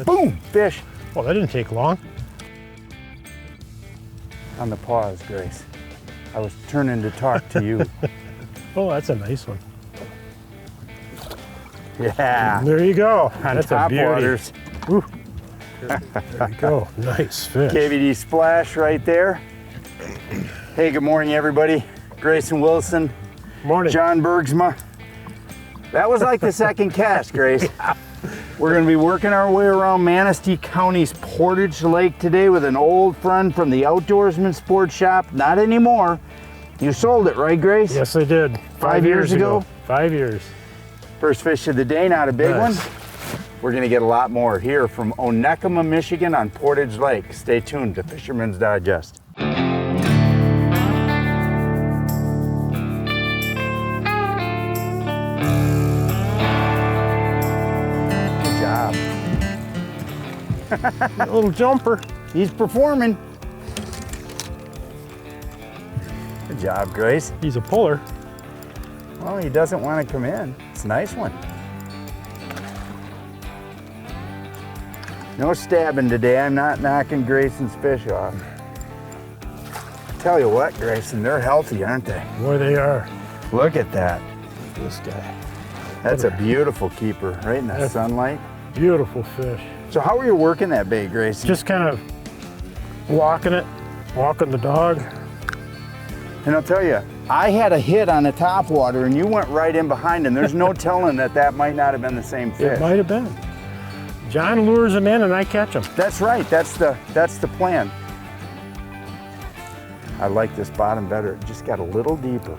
Boom! Fish. Oh, that didn't take long. On the pause, Grace. I was turning to talk to you. Oh, that's a nice one. Yeah. There you go. On That's top a beauty. waters. Woo. There you go. Nice fish. KVD splash right there. Hey, good morning, everybody. Grayson Wilson. Morning. John Bergsma. That was like the second cast, Grace. We're going to be working our way around Manistee County's Portage Lake today with an old friend from the Outdoorsman Sports Shop. Not anymore. You sold it, right, Grace? Yes, I did. 5 years ago? 5 years. First fish of the day, not a big Nice. one. We're going to get a lot more here from Onekama, Michigan on Portage Lake. Stay tuned to Fisherman's Digest. A little jumper. He's performing. Good job, Grace. He's a puller. Well, he doesn't want to come in. It's a nice one. No stabbing today. I'm not knocking Grayson's fish off. Tell you what, Grayson, they're healthy, aren't they? Boy, they are. Look at that. This guy. That's a beautiful keeper, right in the sunlight. Beautiful fish. So how are you working that bait, Grayson? Just kind of walking it, walking the dog. And I'll tell you, I had a hit on the top water and you went right in behind him. There's no telling that might not have been the same fish. It might have been. John lures him in and I catch him. That's right, that's the plan. I like this bottom better. It just got a little deeper.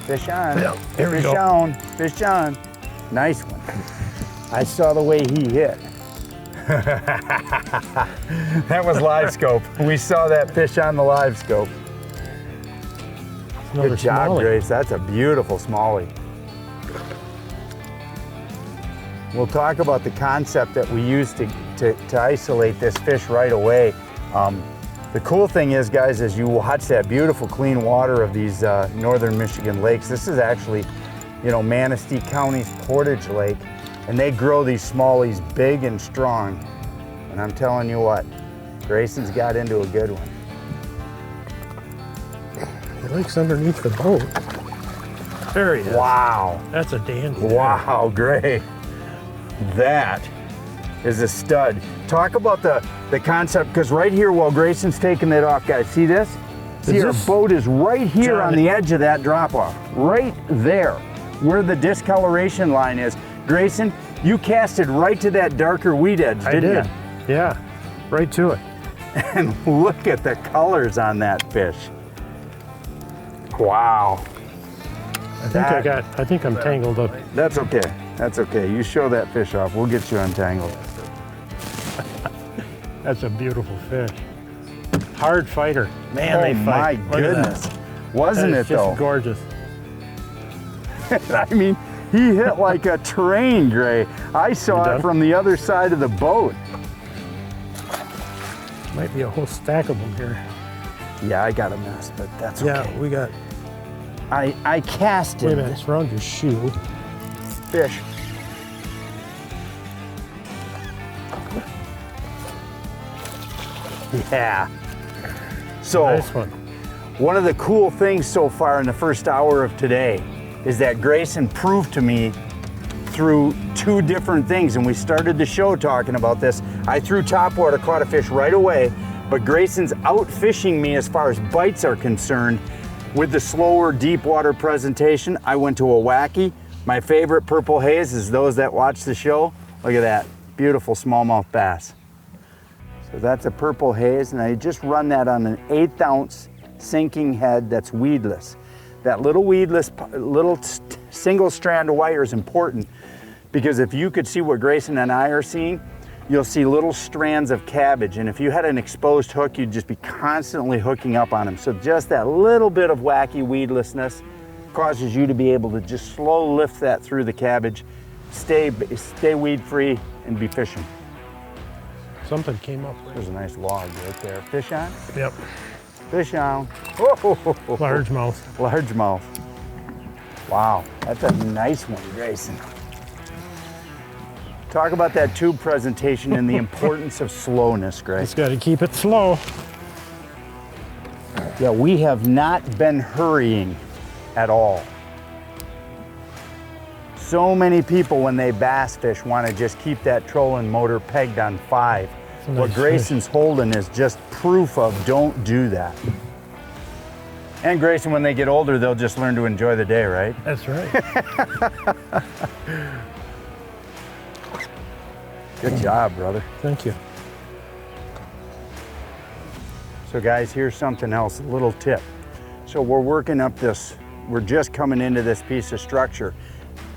Fish on. Yeah, there we fish go. on. Fish on. Nice one. I saw the way he hit. That was live scope. We saw that fish on the live scope. Good job, smallie. Grace. That's a beautiful smallie. We'll talk about the concept that we use to isolate this fish right away. The cool thing is, guys, as you watch that beautiful clean water of these northern Michigan lakes, this is actually, Manistee County's Portage Lake, and they grow these smallies big and strong. And I'm telling you what, Grayson's got into a good one. The lake's underneath the boat. There he is. Wow. That's a dandy. Wow, great. That is a stud. Talk about the concept, because right here while Grayson's taking it off, guys, see this? See, our boat is right here John, on the edge of that drop off. Right there, where the discoloration line is. Grayson, you casted right to that darker weed edge, didn't you? Yeah, right to it. And look at the colors on that fish. Wow. I think I'm tangled up. That's okay. That's okay. You show that fish off. We'll get you untangled. That's a beautiful fish. Hard fighter. Man, Oh they fight. my Look at goodness. that. Wasn't That it is just though? gorgeous. I mean, he hit like a train, Gray. I saw it from the other side of the boat. Might be a whole stack of them here. Yeah, I got a mess, but that's okay. Yeah, we got. I casted Wait a minute, it's around your shoe. fish. Yeah. So, Nice one. one of the cool things so far in the first hour of today is that Grayson proved to me through two different things, and we started the show talking about this. I threw topwater, caught a fish right away, but Grayson's out fishing me as far as bites are concerned. With the slower deep water presentation, I went to a wacky. My favorite purple haze is those that watch the show. Look at that, beautiful smallmouth bass. So that's a purple haze, and I just run that on an 1/8 ounce sinking head that's weedless. That little weedless, single strand of wire is important, because if you could see what Grayson and I are seeing, you'll see little strands of cabbage, and if you had an exposed hook, you'd just be constantly hooking up on them. So just that little bit of wacky weedlessness causes you to be able to just slow lift that through the cabbage, stay weed free, and be fishing. Something came up. There's a nice log right there. Fish on? Yep. Fish on. Oh, Largemouth. Largemouth. Wow, that's a nice one, Grayson. Talk about that tube presentation and the importance of slowness, Grayson. Just got to keep it slow. Yeah, we have not been hurrying at all. So many people, when they bass fish, want to just keep that trolling motor pegged on 5. Nice what Grayson's fish. holding is just proof of don't do that. And Grayson, when they get older, they'll just learn to enjoy the day, right? That's right. Good job, brother. Thank you. So guys, here's something else, a little tip. So we're working up this, we're just coming into this piece of structure.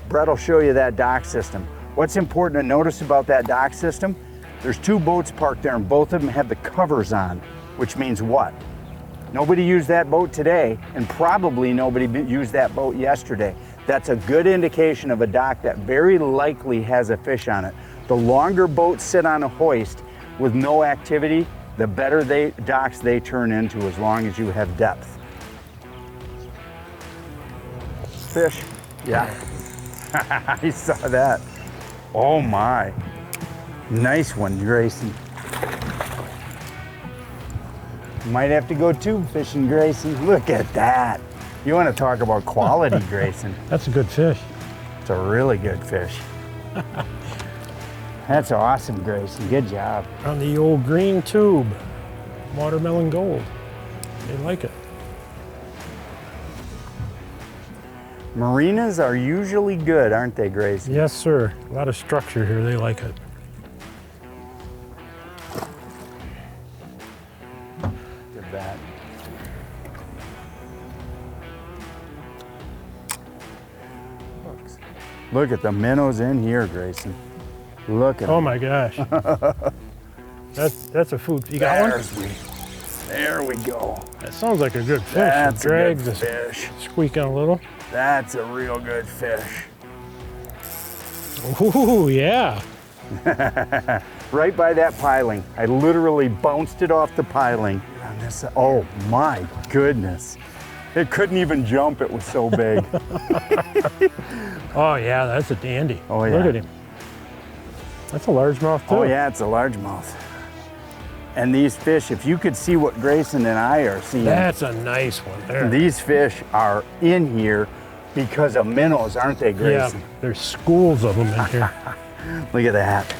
Brett will show you that dock system. What's important to notice about that dock system? There's 2 boats parked there and both of them have the covers on, which means what? Nobody used that boat today, and probably nobody used that boat yesterday. That's a good indication of a dock that very likely has a fish on it. The longer boats sit on a hoist with no activity, the better docks they turn into, as long as you have depth. Fish, yeah. I saw that. Oh my. Nice one, Grayson. Might have to go tube fishing, Grayson. Look at that. You want to talk about quality, Grayson. That's a good fish. It's a really good fish. That's awesome, Grayson. Good job. On the old green tube. Watermelon gold. They like it. Marinas are usually good, aren't they, Grayson? Yes, sir. A lot of structure here. They like it. Good bat. Look at the minnows in here, Grayson. Look at Oh them. my gosh. That's a food. You got one? There we go. That sounds like a good fish. That's It drags a good the fish. squeaking a little. That's a real good fish. Ooh, yeah. Right by that piling. I literally bounced it off the piling. On this, oh my goodness. It couldn't even jump, it was so big. Oh yeah, that's a dandy. Oh, yeah. Look at him. That's a largemouth too. Oh yeah, it's a largemouth. And these fish, if you could see what Grayson and I are seeing. That's a nice one there. These fish are in here because of minnows, aren't they, Grayson? Yeah, there's schools of them in here. Look at that.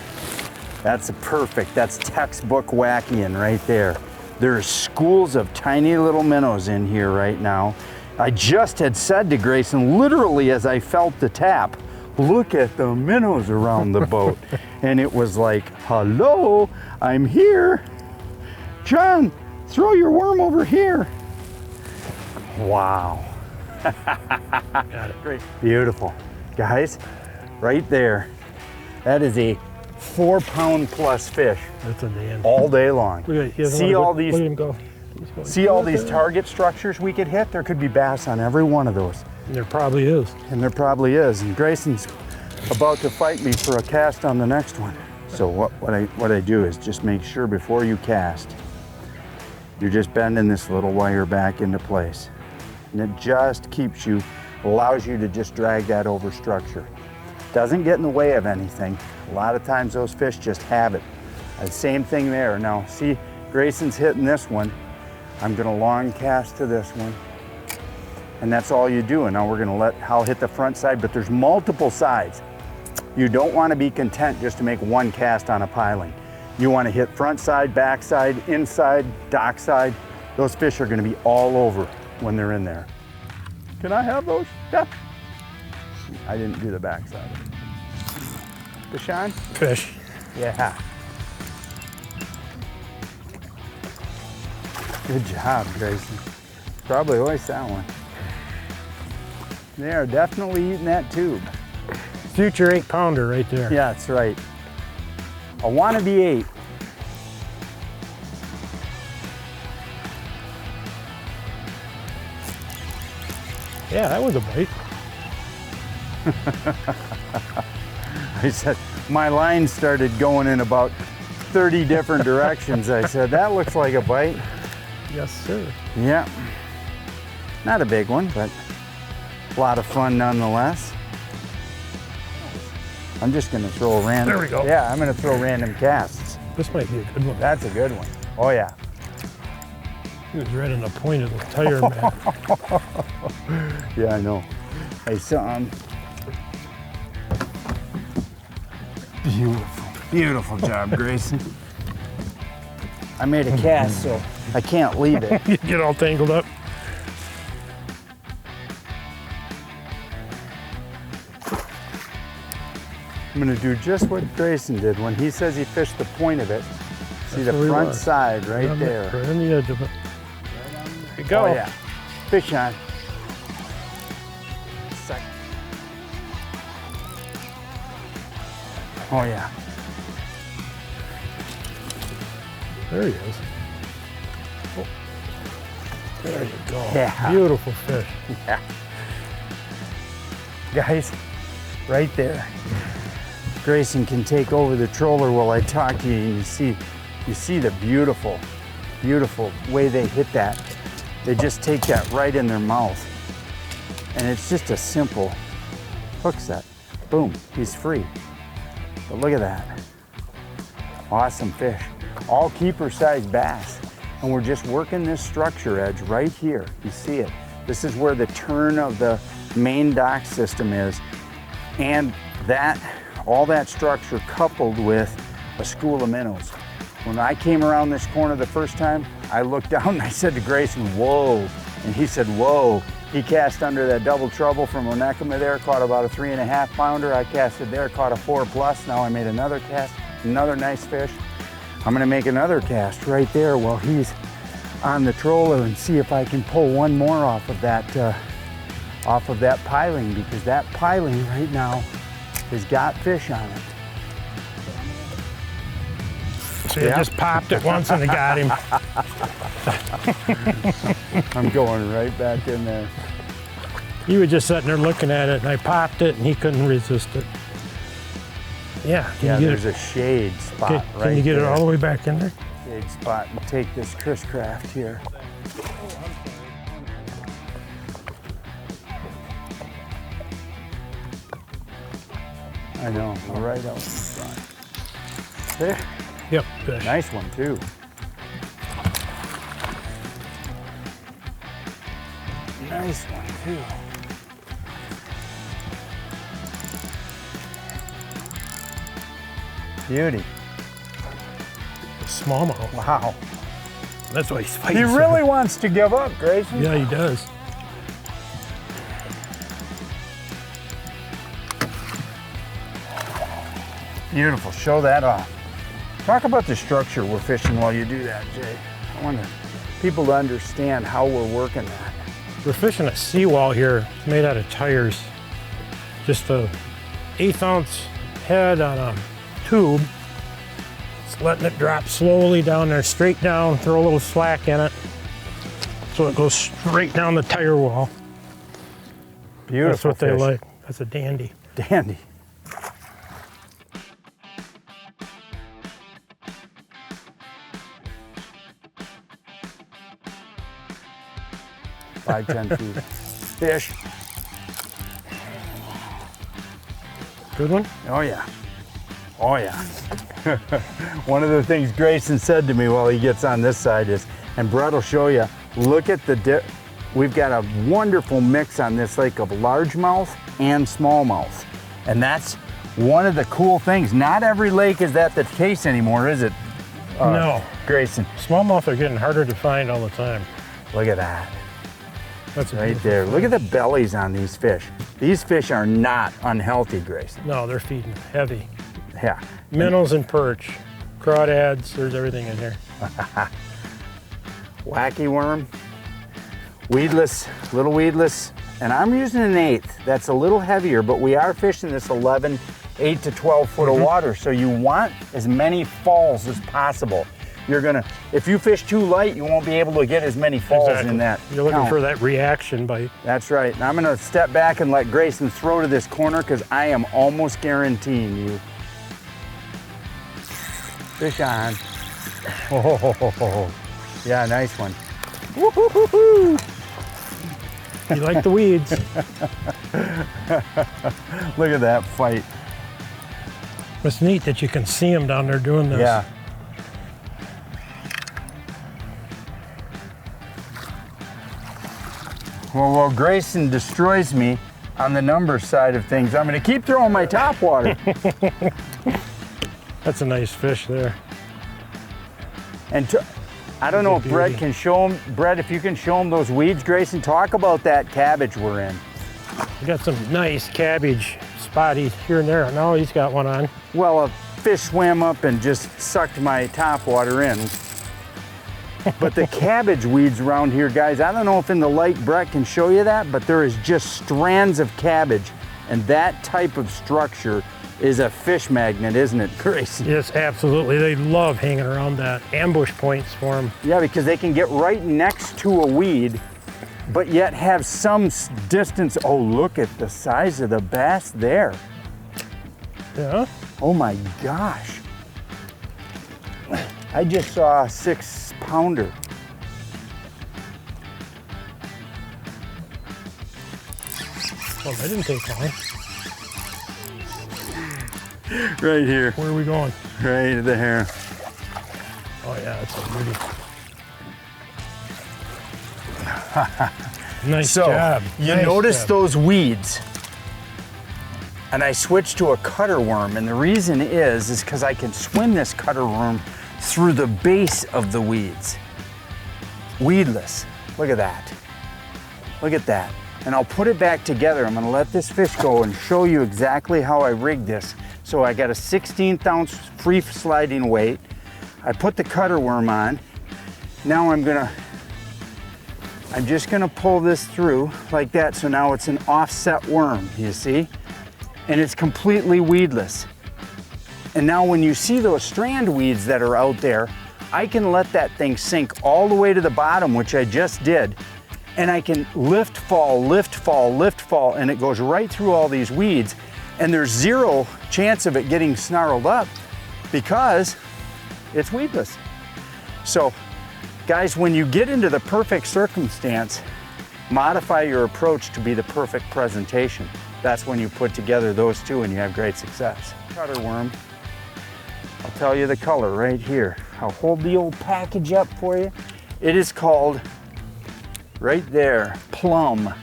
That's perfect. That's textbook whacking right there. There's schools of tiny little minnows in here right now. I just had said to Grayson, literally as I felt the tap, look at the minnows around the boat. And it was like, hello, I'm here. John, throw your worm over here. Wow. Got it. Great. Beautiful. Guys, right there, that is a 4-pound plus fish That's a dandy. all day long. Look at it. See all these, Look at him go. He's going. see all these target structures we could hit? There could be bass on every one of those. There probably is. And there probably is. And Grayson's about to fight me for a cast on the next one. So what I do is just make sure before you cast, you're just bending this little wire back into place. And it just keeps you, allows you to just drag that over structure. Doesn't get in the way of anything. A lot of times those fish just have it. Same thing there. Now see, Grayson's hitting this one. I'm gonna long cast to this one. And that's all you do. And now we're gonna let Hal hit the front side, but there's multiple sides. You don't wanna be content just to make one cast on a piling. You wanna hit front side, back side, inside, dock side. Those fish are gonna be all over when they're in there. Can I have those? Yeah. I didn't do the back side. Deshaun? Fish. Yeah. Good job, Grayson. Probably always that one. They are definitely eating that tube. Future 8-pounder right there. Yeah, that's right. A wannabe 8. Yeah, that was a bite. I said, my line started going in about 30 different directions. I said, that looks like a bite. Yes, sir. Yeah. Not a big one, but a lot of fun nonetheless. I'm just gonna throw a random. There we go. Yeah, I'm gonna throw random casts. This might be a good one. That's a good one. Oh yeah. He was right on the point of the tire, man. Yeah, I know. I saw him. Beautiful, beautiful job, Grayson. I made a cast, so I can't leave it. You get all tangled up. I'm gonna do just what Grayson did when he says he fished the point of it. See That's the where we front were. side right there. Right on the edge of it. There you go. Oh yeah. Fish on. Second. Oh yeah. There he is. Oh. There you go. Yeah. Beautiful fish. Yeah. Guys, right there. Grayson can take over the troller while I talk to you, and you see the beautiful, beautiful way they hit that. They just take that right in their mouth. And it's just a simple hook set. Boom, he's free. But look at that. Awesome fish. All keeper size bass. And we're just working this structure edge right here. You see it. This is where the turn of the main dock system is. And that, all that structure coupled with a school of minnows. When I came around this corner the first time, I looked down and I said to Grayson, whoa. And he said, whoa. He cast under that double trouble from Onekama there, caught about a 3.5 pounder. I casted there, caught a 4+. Now I made another cast, another nice fish. I'm gonna make another cast right there while he's on the troller and see if I can pull one more off of that piling, because that piling right now has got fish on it. So you just popped it once and it got him. I'm going right back in there. He was just sitting there looking at it and I popped it and he couldn't resist it. Yeah, Yeah, you get there's a shade spot it, right can you get there. it all the way back in there? Shade spot, and take this Kraft here. I know, we're right out in front. There, Yep, fish. nice one too. Nice one too. Beauty. Smallmouth. Wow. That's why he's fighting. He really wants to give up, Grayson. Yeah, he does. Beautiful, show that off. Talk about the structure we're fishing while you do that, Jay. I want people to understand how we're working that. We're fishing a seawall here. It's made out of tires. Just a 1/8 ounce head on a tube. Just letting it drop slowly down there, straight down, throw a little slack in it. So it goes straight down the tire wall. Beautiful. That's what they fish. like. That's a dandy. Dandy. Five, 10 feet. Fish. Good one? Oh yeah. Oh yeah. One of the things Grayson said to me while he gets on this side is, and Brett will show you, look at the we've got a wonderful mix on this lake of largemouth and smallmouth. And that's one of the cool things. Not every lake is that the case anymore, is it? No. Grayson. Smallmouth are getting harder to find all the time. Look at that. That's a Right beautiful there. fish. Look at the bellies on these fish. These fish are not unhealthy, Grayson. No, they're feeding heavy. Yeah. Minnows and perch, crawdads, there's everything in here. Wacky worm, weedless, little weedless, and I'm using an 1/8. That's a little heavier, but we are fishing this 8 to 12 foot of water, so you want as many falls as possible. you're gonna, if you fish too light, you won't be able to get as many falls in that. You're looking count. for that reaction bite. That's right. And I'm gonna step back and let Grayson throw to this corner because I am almost guaranteeing you. Fish on. Oh, yeah, nice one. Woo-hoo-hoo-hoo. You like the weeds. Look at that fight. It's neat that you can see them down there doing this. Yeah. Well, while Grayson destroys me on the number side of things, I'm going to keep throwing my topwater. That's a nice fish there. And I don't know if Brett can show him, Brett, if you can show him those weeds, Grayson, talk about that cabbage we're in. We got some nice cabbage spotty here and there. Now he's got one on. Well, a fish swam up and just sucked my topwater in. But the cabbage weeds around here, guys, I don't know if in the light Brett can show you that, but there is just strands of cabbage. And that type of structure is a fish magnet, isn't it, Grayson? Yes, absolutely. They love hanging around that ambush points for them. Yeah, because they can get right next to a weed, but yet have some distance. Oh, look at the size of the bass there. Yeah. Oh my gosh. I just saw a 6-pounder. Well, that didn't take long. Right here. Where are we going? Right there. Oh yeah, that's a beauty. Nice job. You Nice notice job. those weeds, and I switched to a cutter worm, and the reason is because I can swim this cutter worm through the base of the weeds. Weedless. Look at that. Look at that. And I'll put it back together. I'm gonna let this fish go and show you exactly how I rigged this. So I got a 16th ounce free sliding weight. I put the cutter worm on. Now I'm just gonna pull this through like that. So now it's an offset worm, you see? And it's completely weedless. And now when you see those strand weeds that are out there, I can let that thing sink all the way to the bottom, which I just did. And I can lift, fall, lift, fall, lift, fall, and it goes right through all these weeds. And there's zero chance of it getting snarled up because it's weedless. So guys, when you get into the perfect circumstance, modify your approach to be the perfect presentation. That's when you put together those two and you have great success. Cutter worm, I'll tell you the color right here. I'll hold the old package up for you. It is called, right there, Plum.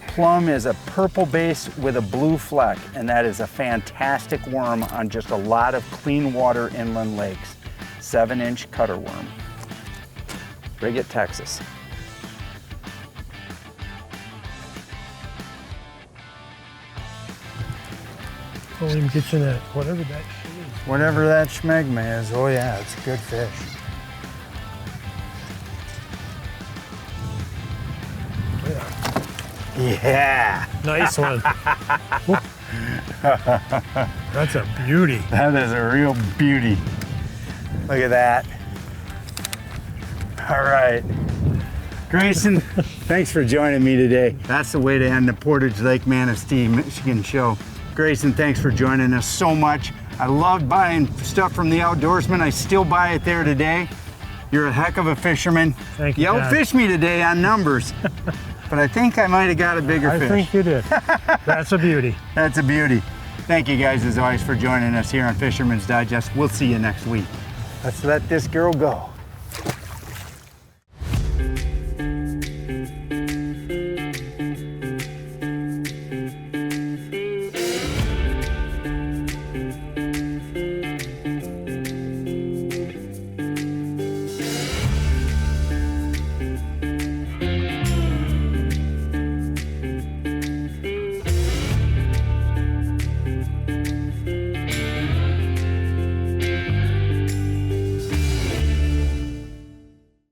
Plum is a purple base with a blue fleck, and that is a fantastic worm on just a lot of clean water inland lakes. 7-inch cutter worm. Rig it, Texas. We'll even get you that, whatever that shit is. Whatever that schmegma is, oh yeah, it's a good fish. Yeah. Nice one. That's a beauty. That is a real beauty. Look at that. All right. Grayson, thanks for joining me today. That's the way to end the Portage Lake Manistee, Michigan show. Grayson, thanks for joining us so much. I love buying stuff from the outdoorsman. I still buy it there today. You're a heck of a fisherman. Thank you, You outfished me today on numbers. But I think I might have got a bigger fish. I think you did. That's a beauty. That's a beauty. Thank you guys as always for joining us here on Fisherman's Digest. We'll see you next week. Let's let this girl go.